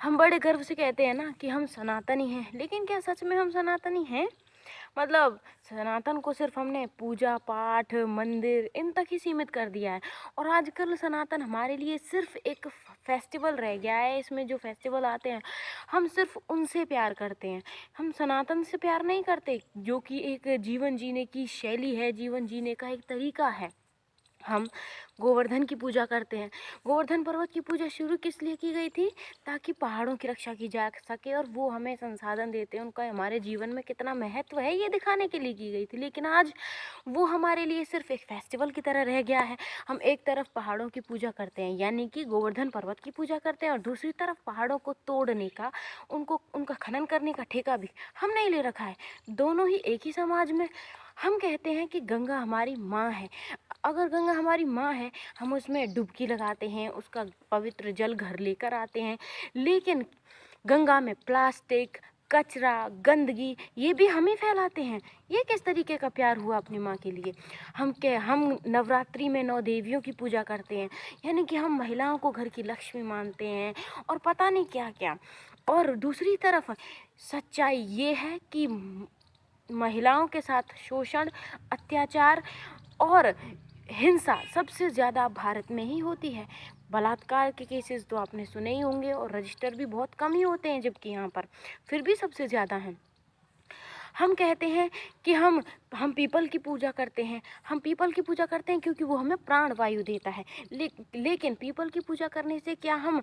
हम बड़े गर्व से कहते हैं ना कि हम सनातनी हैं, लेकिन क्या सच में हम सनातनी हैं? मतलब सनातन को सिर्फ हमने पूजा पाठ, मंदिर इन तक ही सीमित कर दिया है और आजकल सनातन हमारे लिए सिर्फ एक फेस्टिवल रह गया है। इसमें जो फेस्टिवल आते हैं, हम सिर्फ उनसे प्यार करते हैं। हम सनातन से प्यार नहीं करते, जो कि एक जीवन जीने की शैली है, जीवन जीने का एक तरीका है। हम गोवर्धन की पूजा करते हैं। गोवर्धन पर्वत की पूजा शुरू किस लिए की गई थी? ताकि पहाड़ों की रक्षा की जा सके और वो हमें संसाधन देते हैं, उनका हमारे जीवन में कितना महत्व है ये दिखाने के लिए की गई थी। लेकिन आज वो हमारे लिए सिर्फ एक फेस्टिवल की तरह रह गया है। हम एक तरफ पहाड़ों की पूजा करते हैं, यानी कि गोवर्धन पर्वत की पूजा करते हैं, और दूसरी तरफ पहाड़ों को तोड़ने का, उनको उनका खनन करने का ठेका भी हमने ही ले रखा है। दोनों ही एक ही समाज में। हम कहते हैं कि गंगा हमारी माँ है। अगर गंगा हमारी माँ है, हम उसमें डुबकी लगाते हैं, उसका पवित्र जल घर लेकर आते हैं, लेकिन गंगा में प्लास्टिक, कचरा, गंदगी ये भी हम ही फैलाते हैं। ये किस तरीके का प्यार हुआ अपनी माँ के लिए? हम नवरात्रि में 9 देवियों की पूजा करते हैं, यानी कि हम महिलाओं को घर की लक्ष्मी मानते हैं और पता नहीं क्या-क्या। और दूसरी तरफ सच्चाई ये है कि महिलाओं के साथ शोषण, अत्याचार और हिंसा सबसे ज़्यादा भारत में ही होती है। बलात्कार के केसेस तो आपने सुने ही होंगे और रजिस्टर भी बहुत कम ही होते हैं, जबकि यहाँ पर फिर भी सबसे ज़्यादा हैं। हम कहते हैं कि हम पीपल की पूजा करते हैं। हम पीपल की पूजा करते हैं क्योंकि वो हमें प्राण वायु देता है। लेकिन पीपल की पूजा करने से क्या हम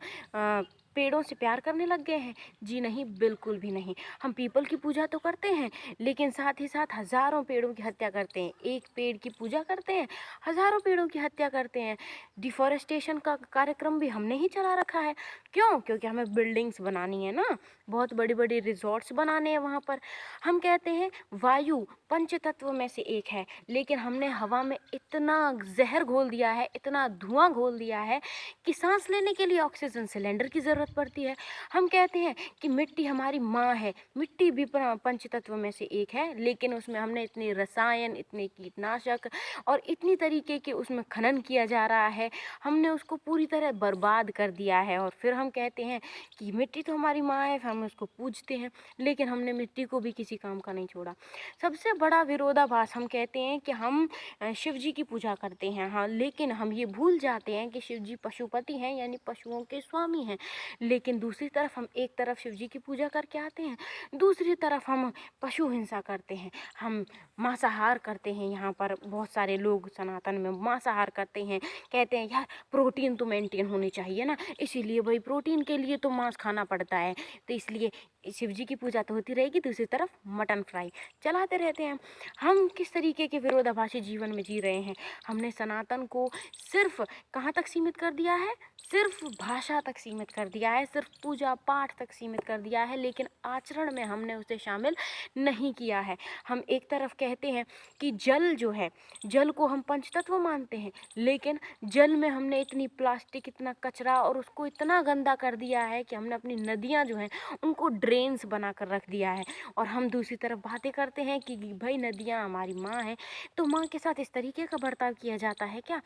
पेड़ों से प्यार करने लग गए हैं? जी नहीं, बिल्कुल भी नहीं। हम पीपल की पूजा तो करते हैं, लेकिन साथ ही साथ हज़ारों पेड़ों की हत्या करते हैं। एक पेड़ की पूजा करते हैं, हज़ारों पेड़ों की हत्या करते हैं। डिफ़ॉरेस्टेशन का कार्यक्रम भी हमने ही चला रखा है। क्यों? क्योंकि हमें बिल्डिंग्स बनानी है ना, बहुत बड़ी-बड़ी रिज़ॉर्ट्स बनाने हैं वहाँ पर। हम कहते हैं वायु पंचतत्व में से एक है, लेकिन हमने हवा में इतना जहर घोल दिया है, इतना धुआं घोल दिया है कि सांस लेने के लिए ऑक्सीजन सिलेंडर की ज़रूरत पड़ती है। हम कहते हैं कि मिट्टी हमारी माँ है। मिट्टी भी पंचतत्व में से एक है, लेकिन उसमें हमने इतने रसायन, इतने कीटनाशक और इतनी तरीके के उसमें खनन किया जा रहा है, हमने उसको पूरी तरह बर्बाद कर दिया है। और फिर हम कहते हैं कि मिट्टी तो हमारी माँ है, हम उसको पूजते हैं, लेकिन हमने मिट्टी को भी किसी काम का नहीं छोड़ा। सबसे बड़ा विरोधाभास हम कहते हैं कि हम शिव जी की पूजा करते हैं, हाँ, लेकिन हम ये भूल जाते हैं कि शिव जी पशुपति हैं, यानी पशुओं के स्वामी हैं। लेकिन दूसरी तरफ हम एक तरफ शिव जी की पूजा करके आते हैं, दूसरी तरफ हम पशु हिंसा करते हैं, हम मांसाहार करते हैं। यहाँ पर बहुत सारे लोग सनातन में मांसाहार करते हैं, कहते हैं यार प्रोटीन तो मेंटेन होनी चाहिए ना, इसीलिए भाई प्रोटीन के लिए तो मांस खाना पड़ता है, तो इसलिए शिव जी की पूजा तो होती रहेगी, दूसरी तरफ मटन फ्राई चलाते रहते हैं। हम किस तरीके के विरोधाभासी जीवन में जी रहे हैं? हमने सनातन को सिर्फ कहाँ तक सीमित कर दिया है? सिर्फ भाषा तक सीमित कर दिया है, सिर्फ पूजा पाठ तक सीमित कर दिया है, लेकिन आचरण में हमने उसे शामिल नहीं किया है। हम एक तरफ कहते हैं कि जल जो है, जल को हम पंचतत्व मानते हैं, लेकिन जल में हमने इतनी प्लास्टिक, इतना कचरा और उसको इतना गंदा कर दिया है कि हमने अपनी नदियाँ जो हैं उनको ड्रेन्स बना कर रख दिया है। और हम दूसरी तरफ बातें करते हैं कि भाई नदियाँ हमारी माँ हैं, तो माँ के साथ इस तरीके का बर्ताव किया जाता है क्या?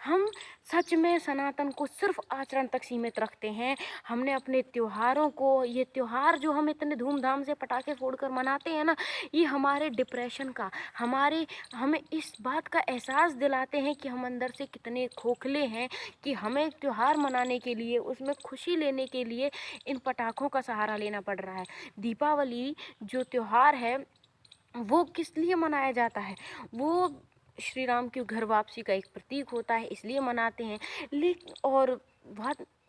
हम सच में सनातन को सिर्फ आचरण तक सीमित रखते हैं। हमने अपने त्योहारों को, ये त्योहार जो हम इतने धूमधाम से पटाखे फोड़कर मनाते हैं ना, ये हमारे डिप्रेशन का, हमें इस बात का एहसास दिलाते हैं कि हम अंदर से कितने खोखले हैं, कि हमें त्योहार मनाने के लिए, उसमें खुशी लेने के लिए इन पटाखों का सहारा लेना पड़ रहा है। दीपावली जो त्योहार है, वो किस लिए मनाया जाता है? वो श्री राम की घर वापसी का एक प्रतीक होता है, इसलिए मनाते हैं। और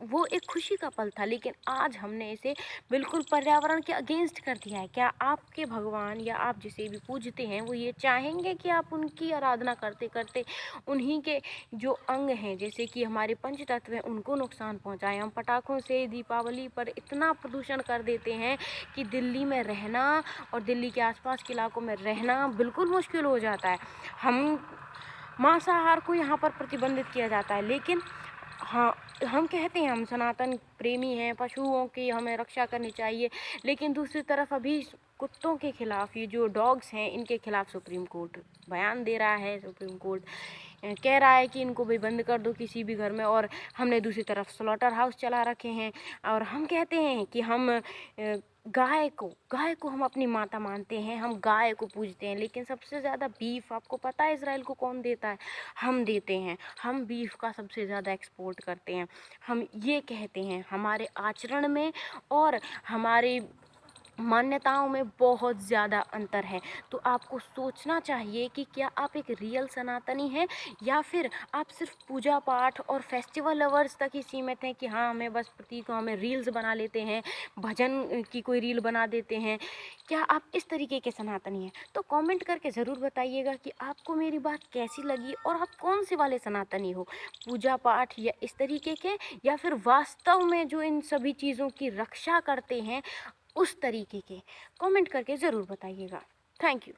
वो एक खुशी का पल था, लेकिन आज हमने इसे बिल्कुल पर्यावरण के अगेंस्ट कर दिया है। क्या आपके भगवान या आप जिसे भी पूजते हैं, वो ये चाहेंगे कि आप उनकी आराधना करते करते उन्हीं के जो अंग हैं, जैसे कि हमारे पंच तत्व हैं, उनको नुकसान पहुंचाएं? हम पटाखों से दीपावली पर इतना प्रदूषण कर देते हैं कि दिल्ली में रहना और दिल्ली के आसपास के इलाकों में रहना बिल्कुल मुश्किल हो जाता है। हम मांसाहार को यहाँ पर प्रतिबंधित किया जाता है, लेकिन हाँ, हम कहते हैं हम सनातन प्रेमी हैं, पशुओं की हमें रक्षा करनी चाहिए, लेकिन दूसरी तरफ अभी कुत्तों के खिलाफ, ये जो डॉग्स हैं, इनके खिलाफ सुप्रीम कोर्ट बयान दे रहा है। सुप्रीम कोर्ट कह रहा है कि इनको भी बंद कर दो किसी भी घर में, और हमने दूसरी तरफ स्लॉटर हाउस चला रखे हैं। और हम कहते हैं कि हम गाय को हम अपनी माता मानते हैं, हम गाय को पूजते हैं, लेकिन सबसे ज़्यादा बीफ आपको पता है इज़राइल को कौन देता है? हम देते हैं। हम बीफ का सबसे ज़्यादा एक्सपोर्ट करते हैं। हम ये कहते हैं, हमारे आचरण में और हमारी मान्यताओं में बहुत ज़्यादा अंतर है। तो आपको सोचना चाहिए कि क्या आप एक रियल सनातनी हैं, या फिर आप सिर्फ पूजा पाठ और फेस्टिवल लवर्स तक ही सीमित हैं कि हाँ, हमें बस प्रतीक, हमें रील्स बना लेते हैं, भजन की कोई रील बना देते हैं। क्या आप इस तरीके के सनातनी हैं? तो कमेंट करके ज़रूर बताइएगा कि आपको मेरी बात कैसी लगी, और आप कौन से वाले सनातनी हो, पूजा पाठ या इस तरीके के, या फिर वास्तव में जो इन सभी चीज़ों की रक्षा करते हैं उस तरीके के। कमेंट करके ज़रूर बताइएगा। Thank you.